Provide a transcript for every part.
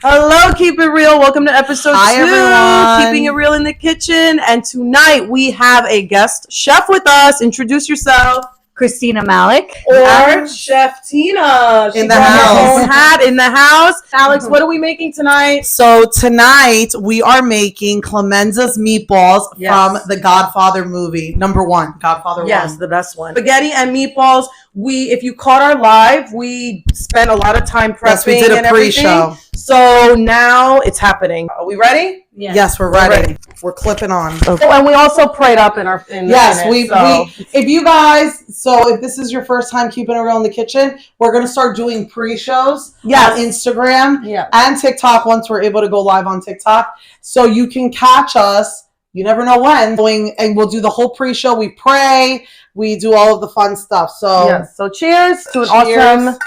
Hello, Keep It Real. Welcome to episode 2. Everyone. Keeping It Real in the kitchen. And tonight we have a guest chef with us. Introduce yourself. Christina Malik. Or Chef Tina. In the house. Her own hat in the house. Alex, what are we making tonight? So tonight we are making Clamenza's Meatballs from the Godfather movie. Number 1. Godfather 1. Yes, the best one. Spaghetti and meatballs. If you caught our live, we spent a lot of time prepping. Yes, we did a pre-show. So now it's happening. Are we ready? Yes, we're ready. We're clipping on. Okay. Oh, and we also prayed up in our Yes, we if this is your first time keeping it real in the kitchen, we're gonna start doing pre-shows on Instagram and TikTok once we're able to go live on TikTok. So you can catch us. You never know when. And we'll do the whole pre-show. We pray. We do all of the fun stuff. So so cheers to an awesome.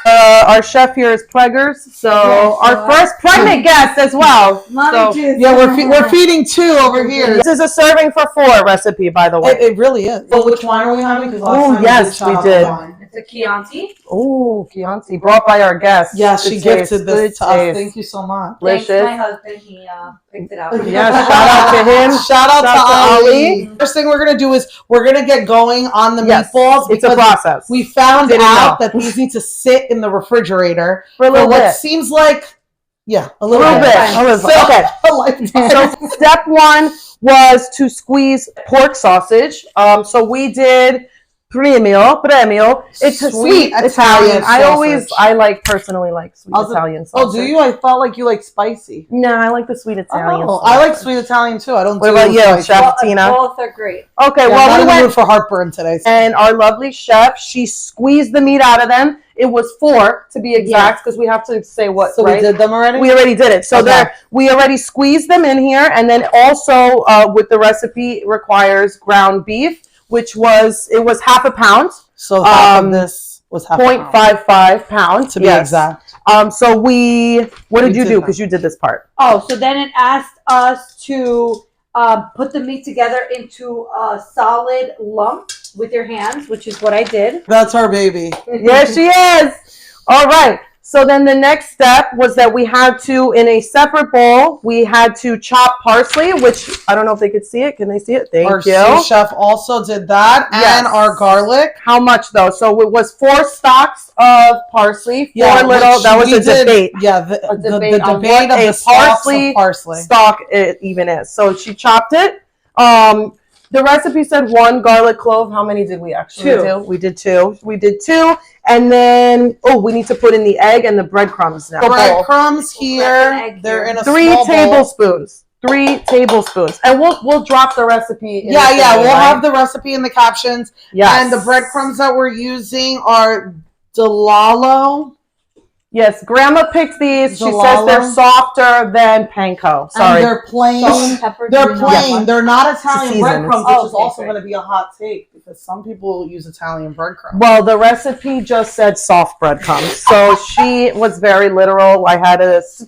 Our chef here is Preggers. So our first pregnant guest as well. We're feeding 2 over here. This is a serving for 4 recipe, by the way. It really is. But which wine are we having? Yes, we did. It's a Chianti. Oh, Chianti, brought by our guest. Yeah, she gifted this to us. Thank you so much. Thanks to my husband. He picked it out. Yeah, shout out to him. Shout out to Ali. First thing we're going to do is we're going to get going on the meatballs. It's a process. We found out that these need to sit in the refrigerator for a little bit. What seems like, a little bit. Okay. So step 1 was to squeeze pork sausage. So we did premio. It's a sweet Italian. I personally like sweet Italian sausage. Oh, do you? I felt like you like spicy. No, I like the sweet Italian. Oh, I like sweet Italian too. I don't. What about you, Chef Tina? Both are great. Okay, well, we went for heartburn today. And our lovely chef, she squeezed the meat out of them. It was 4 to be exact, because we have to say what. So we did them already. We already did it. So we already squeezed them in here, and then also with the recipe, it requires ground beef, which was half a pound. So half of this was half 0.55 pound to be exact. So what did you do? Because you did this part. Oh, so then it asked us to put the meat together into a solid lump with your hands, which is what I did. That's our baby. Yes, she is. All right. So then the next step was that we had to, in a separate bowl, we had to chop parsley, which I don't know if they could see it. Can they see it? Thank you. Our chef also did that, and our garlic. How much though? So it was 4 stalks of parsley, 4 little. That was a debate. Yeah, the debate of the parsley stalk it even is. So she chopped it. The recipe said 1 garlic clove. How many did we actually do? We did 2. And then, we need to put in the egg and the breadcrumbs now. The breadcrumbs here. They're in a 3 tablespoons. 3 tablespoons. And we'll drop the recipe. We'll have the recipe in the captions. Yes. And the breadcrumbs that we're using are Delalo. Yes, Grandma picked these. She says they're softer than panko. Sorry. And they're plain. They're plain. They're not Italian breadcrumbs, which is also going to be a hot take because some people use Italian breadcrumbs. Well, the recipe just said soft breadcrumbs. So she was very literal. I had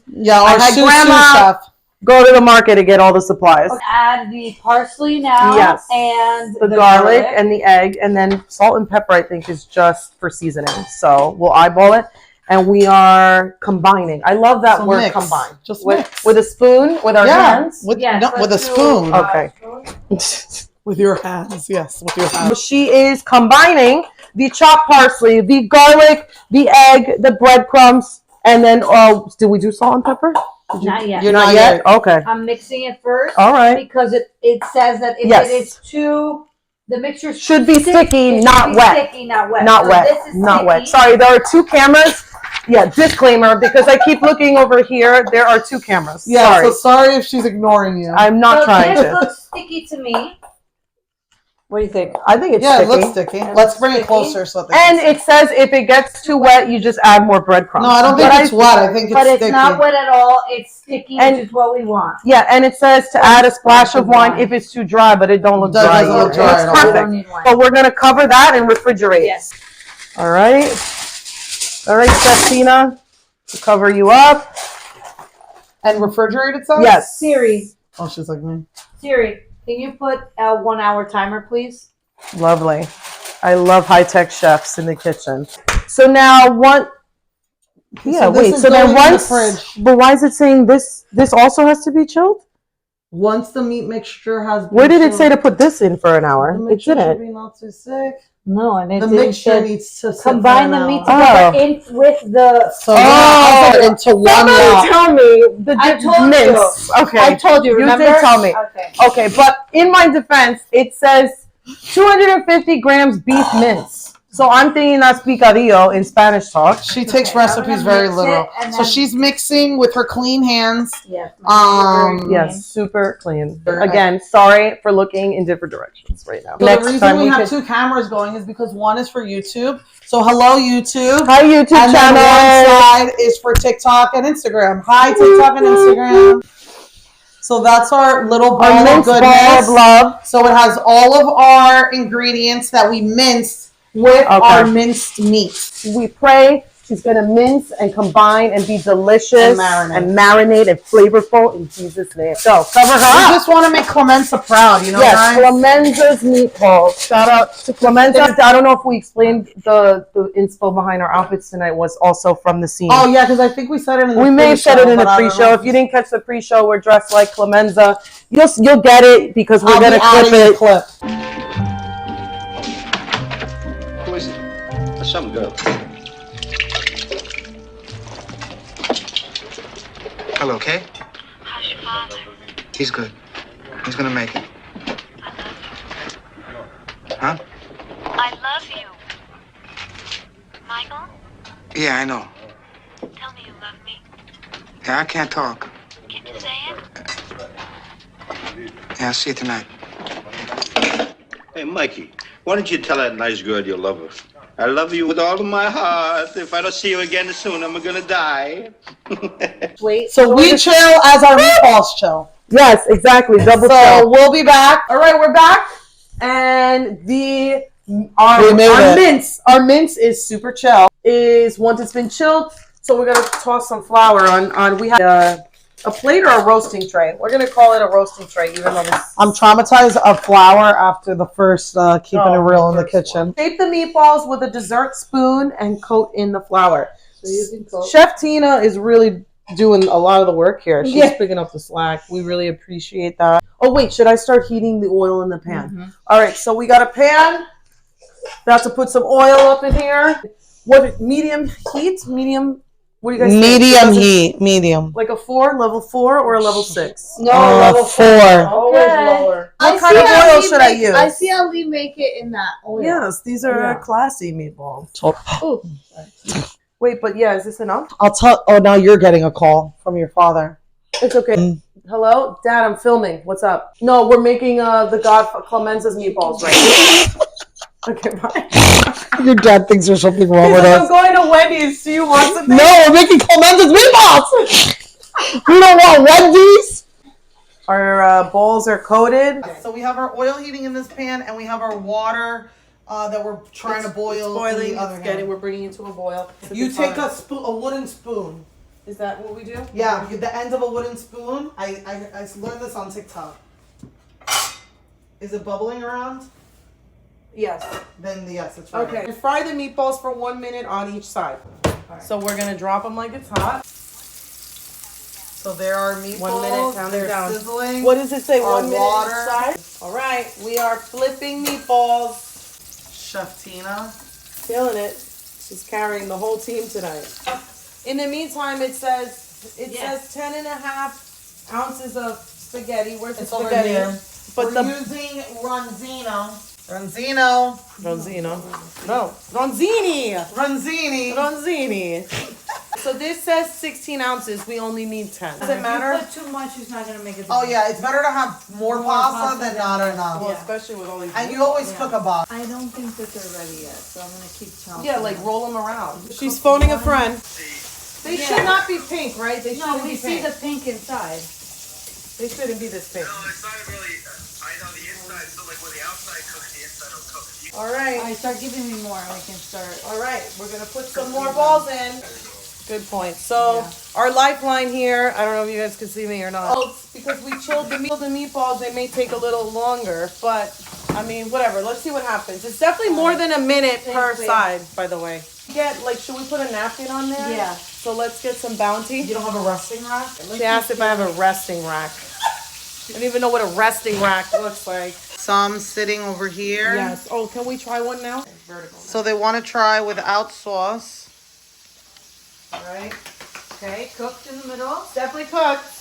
Grandma go to the market to get all the supplies. Add the parsley now. Yes. And the garlic and the egg. And then salt and pepper, I think, is just for seasoning. So we'll eyeball it. And we are combining. I love that word, mix. Combine. Just with a spoon, with our hands? With a spoon. Okay. With your hands, yes. With your hands. She is combining the chopped parsley, the garlic, the egg, the breadcrumbs, and then, did we do salt and pepper? Not yet. You're not yet? Okay. I'm mixing it first. All right. Because it says that if it is too... The mixture should be sticky, not wet. Sticky, not wet. Not wet. Not wet. Sorry, there are 2 cameras. Yeah, disclaimer, because I keep looking over here. There are 2 cameras. Yeah, so sorry if she's ignoring you. I'm not trying to. This looks sticky to me. What do you think? I think it's sticky. Yeah, it looks sticky. Let's bring it closer so that and it says if it gets too wet, you just add more breadcrumbs. No, I don't think it's wet. I think it's sticky. But it's not wet at all. It's sticky, which is what we want. Yeah, and it says to add a splash of wine if it's too dry, but it don't look dry. It doesn't look dry. It's perfect. But we're going to cover that and refrigerate. Yes. All right. All right, Chef Tina, to cover you up. And refrigerate it, so? Yes. Siri. Oh, she's like me. Siri, can you put a 1-hour timer, please? Lovely. I love high-tech chefs in the kitchen. So now Yeah, so wait. So then once, but why is it saying this? This also has to be chilled. Once the meat mixture has been Where did it chilled, say to put this in for an hour? the It mixture should didn't. be not too sick. No, and The mixture needs to sit combine for an the meat hour. together in with the. So into one lot. Tell me the I told mince. you. Okay, I told you. Remember? You did tell me. Okay. Okay, but in my defense, it says 250 grams beef mince. So I'm thinking that's picadillo in Spanish talk. She takes recipes very little. So she's mixing with her clean hands. Yes. Yes, super clean. Again, sorry for looking in different directions right now. So the reason we have two cameras going is because one is for YouTube. So hello, YouTube. Hi, YouTube and channel. And then one side is for TikTok and Instagram. Hi, TikTok and Instagram. So that's our little ball of goodness. Ball of love. So it has all of our ingredients that we minced with our minced meat. We pray she's going to mince and combine and be delicious and marinate and flavorful in Jesus' name. So cover her up. We just want to make Clamenza proud, you know. Yes, Clamenza's meatballs. Shout out to Clamenza. I don't know if we explained the inspo behind our outfits tonight was also from the scene. Oh yeah, because I think we said it in the pre-show. We may have said it in the pre-show. If you didn't catch the pre-show, we're dressed like Clamenza. You'll get it because we're going to clip it. Some girl. Hello, Kay? How's your father? He's good. He's gonna make it. Huh? I love you. Michael? Yeah, I know. Tell me you love me. Yeah, I can't talk. Can you say it? Yeah, I'll see you tonight. Hey, Mikey, why don't you tell that nice girl you love her? I love you with all of my heart. If I don't see you again soon, I'm gonna die. Wait. So we chill as our meatballs chill. Yes, exactly. Double chill. So we'll be back. All right, we're back. And our mince is super chill. Once it's been chilled, so we're gonna toss some flour on. We have a plate or a roasting tray. We're gonna call it a roasting tray, even though I'm traumatized of flour after the first keeping it real in the kitchen. Shape the meatballs with a dessert spoon and coat in the flour. So you can coat. Chef Tina is really doing a lot of the work here. She's picking up the slack. We really appreciate that. Oh wait, should I start heating the oil in the pan? Mm-hmm. All right, so we got a pan. About to put some oil up in here. What medium heat? Medium. What do you guys think? Medium heat, medium. Like a level 4 or a level 6? No, level 4. Always lower. What kind of oil should I use? I see how we make it in that oil. Yes, these are classy meatballs. Oh, wait, but is this enough? I'll tell. Oh, now you're getting a call from your father. It's okay. Hello, Dad. I'm filming. What's up? No, we're making the Godfather Clamenza's meatballs right now. Okay, bye. Your dad thinks there's something wrong with us. I'm going to Wendy's. Do you want something? No, we're making Clamenza's meatballs. We don't want Wendy's. Our bowls are coated. So we have our oil heating in this pan, and we have our water that we're trying to boil. It's boiling. We're bringing it to a boil. You take a wooden spoon. Is that what we do? Yeah, the end of a wooden spoon. I learned this on TikTok. Is it bubbling around? Yes. Then yes, it's right. Okay. Fry the meatballs for 1 minute on each side. Right. So we're gonna drop them like it's hot. So there are meatballs. 1 minute, count it down. Sizzling. What does it say? Our 1 minute water. each side. All right, we are flipping meatballs. Chef Tina, killing it. She's carrying the whole team tonight. In the meantime, it says 10.5 ounces of spaghetti. Where's the spaghetti? Over here. But we're using Ronzino. Ronzino. No. Ronzini. Ronzini. So this says 16 ounces. We only need 10. Does it matter? If you put too much, it's not gonna make it. Oh yeah, it's better to have more pasta than not enough. Well, especially with all these. And you always cook a box. I don't think that they're ready yet, so I'm gonna keep chopping. Yeah, like roll them around. She's phoning a friend. They should not be pink, right? They shouldn't No, we be see pink. the pink inside. They shouldn't be this pink. No, it's not really. I know the inside, so like when the outside cooks, the inside will cook. All right. All right, start giving me more, and we can start. All right, we're gonna put some more balls in. Good point. So our lifeline here, I don't know if you guys can see me or not. Because we chilled the meatballs, they may take a little longer, but I mean, whatever. Let's see what happens. It's definitely more than a minute per side, by the way. Should we put a napkin on there? Yeah. So let's get some bounty. You don't have a resting rack? She asked if I have a resting rack. I don't even know what a resting rack looks like. Some sitting over here. Yes. Oh, can we try one now? Vertical. So they want to try without sauce. All right. Okay, cooked in the middle. Definitely cooked.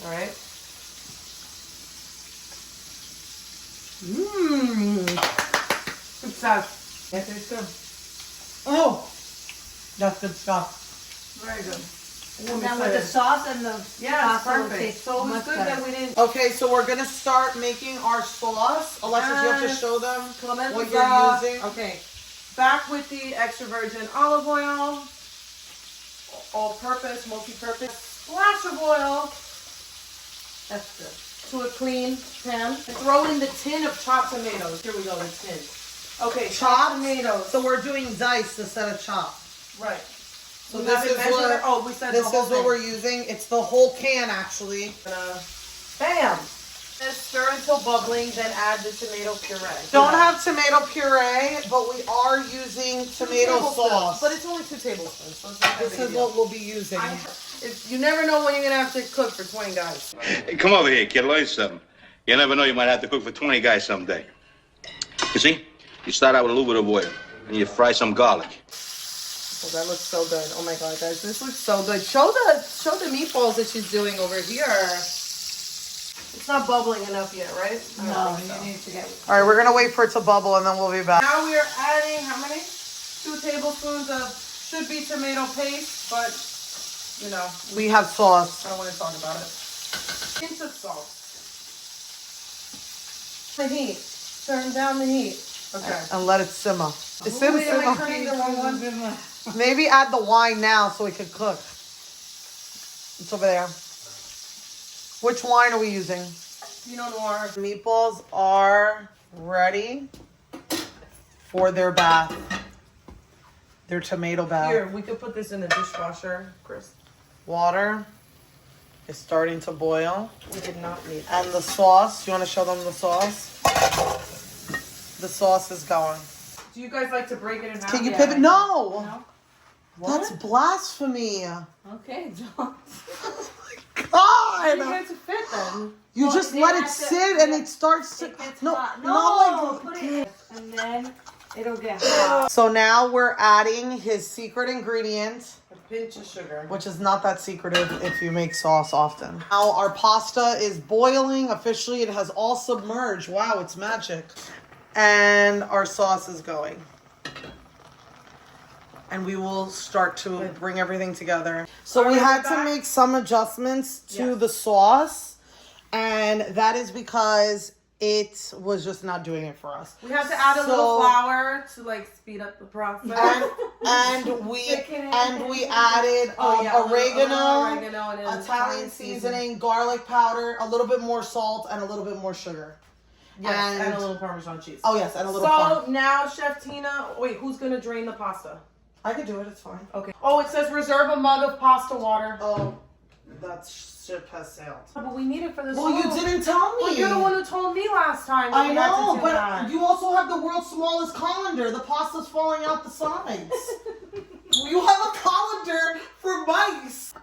All right. Mmm. Good stuff. Yes, it's good. Oh, that's good stuff. Very good. And then with the sauce and the pasta, it perfect. tastes So it was much good better. that we didn't. Okay, so we're gonna start making our sauce. Alexis, you have to show them Clamenza. what you're using. Okay. Back with the extra virgin olive oil. All-purpose, multi-purpose. Splash of oil. That's good. To a clean pan. Throw in the tin of chopped tomatoes. Here we go, the tin. Okay, chopped tomatoes. So we're doing diced instead of chopped. Right. So this is what we said this is what we're using. It's the whole can actually. Bam! And stir until bubbling, then add the tomato puree. Don't have tomato puree, but we are using tomato sauce. But it's only 2 tablespoons. So it's not that This big a is deal. what we'll be using. You never know when you're gonna have to cook for 20 guys. Hey, come over here, kid. Learn something. You never know. You might have to cook for 20 guys someday. You see? You start out with a little bit of oil, and you fry some garlic. Oh, that looks so good. Oh my god, guys, this looks so good. Show the meatballs that she's doing over here. It's not bubbling enough yet, right? No, you need to get. All right, we're gonna wait for it to bubble, and then we'll be back. Now we are adding how many? 2 tablespoons of should be tomato paste, but you know, We have sauce. I don't want to talk about it. Pinch of salt. The heat. Turn down the heat. Okay. And let it simmer. It's in Wait, am I turning the wrong one? Maybe add the wine now so it can cook. It's over there. Which wine are we using? Pinot Noir. Meatballs are ready for their bath. Their tomato bath. Here, we could put this in the dishwasher, Chris. Water is starting to boil. We did not need And the sauce, you want to show them the sauce? The sauce is going. Do you guys like to break it in half? Can you Yeah, pivot? I No! No? That's blasphemy. Okay, John. How do you God! get it to fit then? You Well, just they let it have to- sit and it starts to... It gets No, hot. not Put like... it in, and then it'll get hot. So now we're adding his secret ingredient, A pinch of sugar. which is not that secretive if you make sauce often. Now our pasta is boiling. Officially, it has all submerged. Wow, it's magic. And our sauce is going. And we will start to bring everything together. So we had to make some adjustments to the sauce. And that is because it was just not doing it for us. We had to add a little flour to like speed up the process. And we added a little oregano, oregano and then Italian seasoning, garlic powder, a little bit more salt, and a little bit more sugar. Yes, and and a little Parmesan cheese. Oh yes, and a little. So parm. now, Chef Tina, wait, who's gonna drain the pasta? I could do it. It's fine. Okay. Oh, it says reserve a mug of pasta water. Oh, that ship has sailed. But we need it for this. Well, you didn't tell me. Well, you're the one who told me last time. I we had to know, do but that. you also have the world's smallest colander. The pasta's falling out the sides. You have a colander for mice.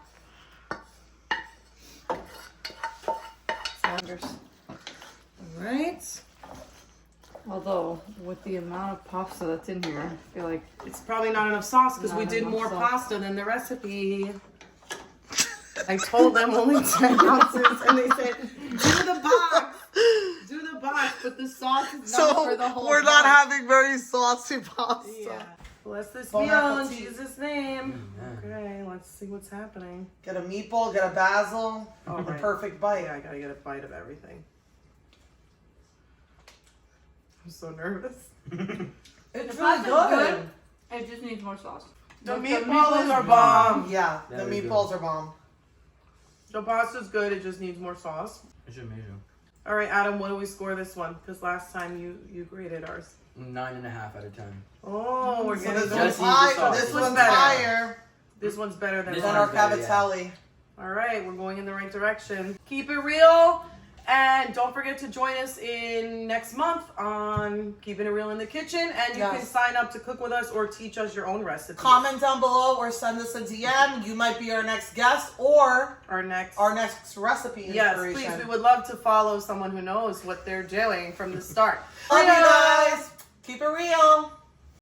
Sanders. All right. Although, with the amount of pasta that's in here, I feel like It's probably not enough sauce because we Not did enough more sauce. pasta than the recipe. I told them only 10 ounces, and they said, "Do the box, do the box." But the sauce is not for the whole. we're not box. having very saucy pasta. Yeah. Bless this Bon meal in appetit. Jesus' name. Okay, let's see what's happening. Get a meatball, get a basil, All the right. perfect bite. Yeah, I gotta get a bite of everything. I'm so nervous. It's pasta's good. It just needs more sauce. The But meatballs are bomb. Yeah, the Very good. meatballs are bomb. The pasta's good. It just needs more sauce. It's amazing. All right, Adam. What do we score this one? Because last time you graded ours. 9.5 out of 10. Oh, we're So getting this Just one's needs the higher. sauce. This This one's one's better. higher This one's better than This than mine. our one's better, yeah. cavatelli. All right, we're going in the right direction. Keep it real And don't forget to join us in next month on Keeping It Real in the Kitchen. And you can sign up to cook with us or teach us your own recipes. Comment down below or send us a DM. You might be our next guest or our next recipe inspiration. Yes, please. We would love to follow someone who knows what they're doing from the start. Love you guys. Keep it real.